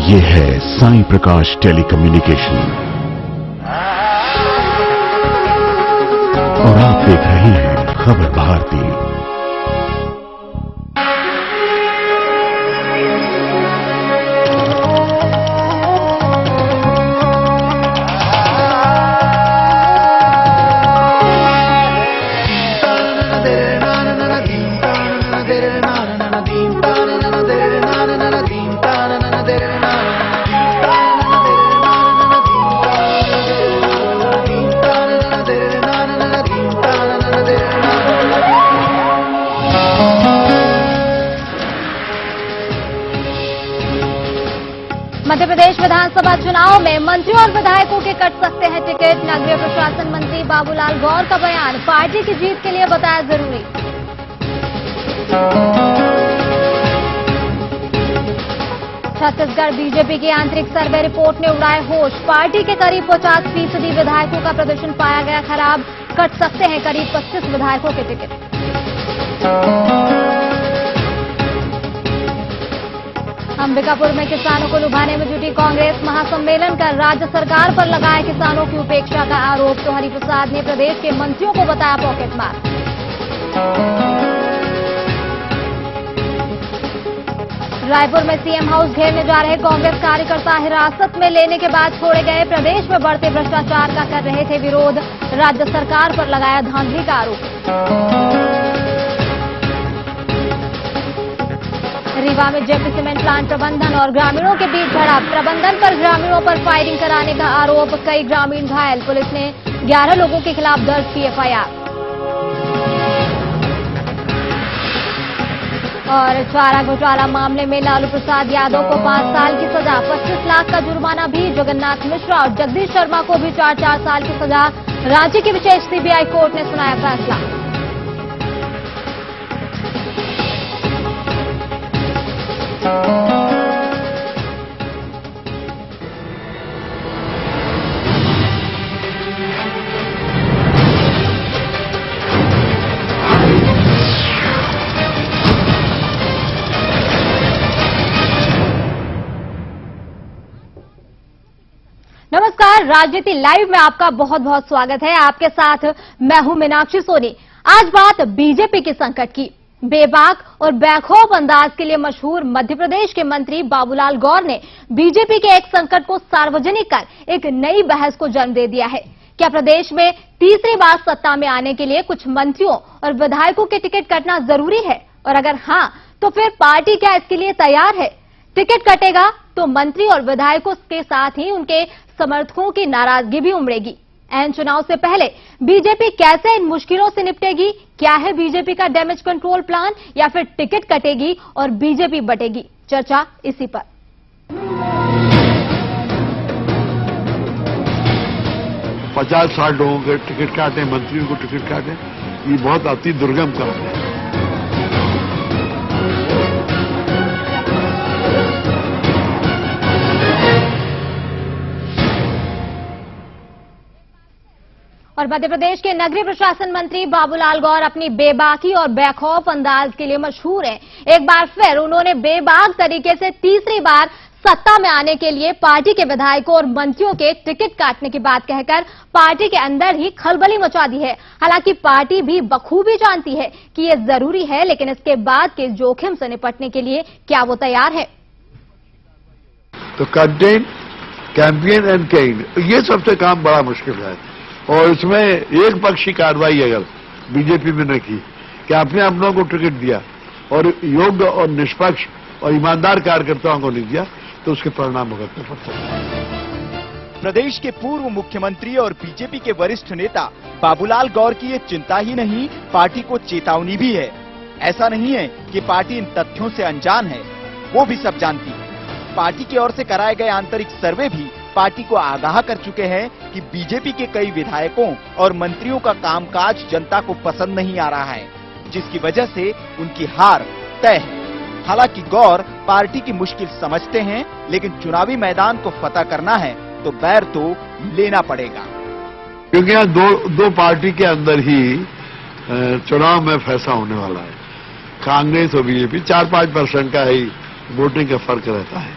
ये है साईं प्रकाश टेलीकम्युनिकेशन और आप देख रहे हैं खबर भारती। मध्य प्रदेश विधानसभा चुनाव में मंत्रियों और विधायकों के कट सकते हैं टिकट। नगरीय प्रशासन मंत्री बाबूलाल गौर का बयान, पार्टी की जीत के लिए बताया जरूरी। छत्तीसगढ़ बीजेपी की आंतरिक सर्वे रिपोर्ट ने उड़ाए होश, पार्टी के करीब 50% विधायकों का प्रदर्शन पाया गया खराब। कट सकते हैं करीब 25 विधायकों के टिकट। अंबिकापुर में किसानों को लुभाने में जुटी कांग्रेस, महासम्मेलन कर राज्य सरकार पर लगाया किसानों की उपेक्षा का आरोप। तो हरिप्रसाद ने प्रदेश के मंत्रियों को बताया पॉकेट मार। रायपुर में सीएम हाउस घेरने जा रहे कांग्रेस कार्यकर्ता हिरासत में लेने के बाद छोड़े गए। प्रदेश में बढ़ते भ्रष्टाचार का कर रहे थे विरोध, राज्य सरकार पर लगाया धांधली का आरोप। रीवा में जेपी सीमेंट प्लांट प्रबंधन और ग्रामीणों के बीच झड़प, प्रबंधन पर ग्रामीणों पर फायरिंग कराने का आरोप। कई ग्रामीण घायल, पुलिस ने 11 लोगों के खिलाफ दर्ज की एफआईआर। और चारा घोटाला मामले में लालू प्रसाद यादव को 5 साल की सजा, 25 लाख का जुर्माना भी। जगन्नाथ मिश्रा और जगदीश शर्मा को भी 4-4 साल की सजा। राज्य की विशेष सीबीआई कोर्ट ने सुनाया फैसला। नमस्कार, राजनीति लाइव में आपका बहुत बहुत स्वागत है। आपके साथ मैं हूं मीनाक्षी सोनी। आज बात बीजेपी के संकट की। बेबाक और बेखौफ अंदाज के लिए मशहूर मध्य प्रदेश के मंत्री बाबूलाल गौर ने बीजेपी के एक संकट को सार्वजनिक कर एक नई बहस को जन्म दे दिया है। क्या प्रदेश में तीसरी बार सत्ता में आने के लिए कुछ मंत्रियों और विधायकों के टिकट कटना जरूरी है? और अगर हां, तो फिर पार्टी क्या इसके लिए तैयार है? टिकट कटेगा तो मंत्री और विधायकों के साथ ही उनके समर्थकों की नाराजगी भी उमड़ेगी। एन चुनाव से पहले बीजेपी कैसे इन मुश्किलों से निपटेगी? क्या है बीजेपी का डैमेज कंट्रोल प्लान, या फिर टिकट कटेगी और बीजेपी बटेगी? चर्चा इसी पर। 50-60 लोगों के टिकट काटे, मंत्रियों को टिकट काटे, ये बहुत अति दुर्गम काम है। और मध्य प्रदेश के नगरीय प्रशासन मंत्री बाबूलाल गौर अपनी बेबाकी और बेखौफ अंदाज के लिए मशहूर हैं। एक बार फिर उन्होंने बेबाक तरीके से तीसरी बार सत्ता में आने के लिए पार्टी के विधायकों और मंत्रियों के टिकट काटने की बात कहकर पार्टी के अंदर ही खलबली मचा दी है। हालांकि पार्टी भी बखूबी जानती है कि ये जरूरी है, लेकिन इसके बाद के जोखिम से निपटने के लिए क्या वो तैयार है? तो कंटेन, कैंपेन एंड केन, ये सबसे काम बड़ा मुश्किल है। और इसमें एक पक्षी कार्रवाई अगर बीजेपी में न की कि अपने अपनों को टिकट दिया और योग्य और निष्पक्ष और ईमानदार कार्यकर्ताओं को नहीं दिया, तो उसके परिणाम भुगतने पड़ सकते हैं। प्रदेश के पूर्व मुख्यमंत्री और बीजेपी के वरिष्ठ नेता बाबूलाल गौर की ये चिंता ही नहीं, पार्टी को चेतावनी भी है। ऐसा नहीं है कि पार्टी इन तथ्यों से अनजान है, वो भी सब जानती है। पार्टी की ओर से कराए गए आंतरिक सर्वे भी पार्टी को आगाह कर चुके हैं कि बीजेपी के कई विधायकों और मंत्रियों का कामकाज जनता को पसंद नहीं आ रहा है, जिसकी वजह से उनकी हार तय है। हालांकि गौर पार्टी की मुश्किल समझते हैं, लेकिन चुनावी मैदान को फतह करना है तो बैर तो लेना पड़ेगा। क्योंकि यहाँ दो पार्टी के अंदर ही चुनाव में फैसला होने वाला है। कांग्रेस और बीजेपी 4-5% का ही वोटिंग का फर्क रहता है।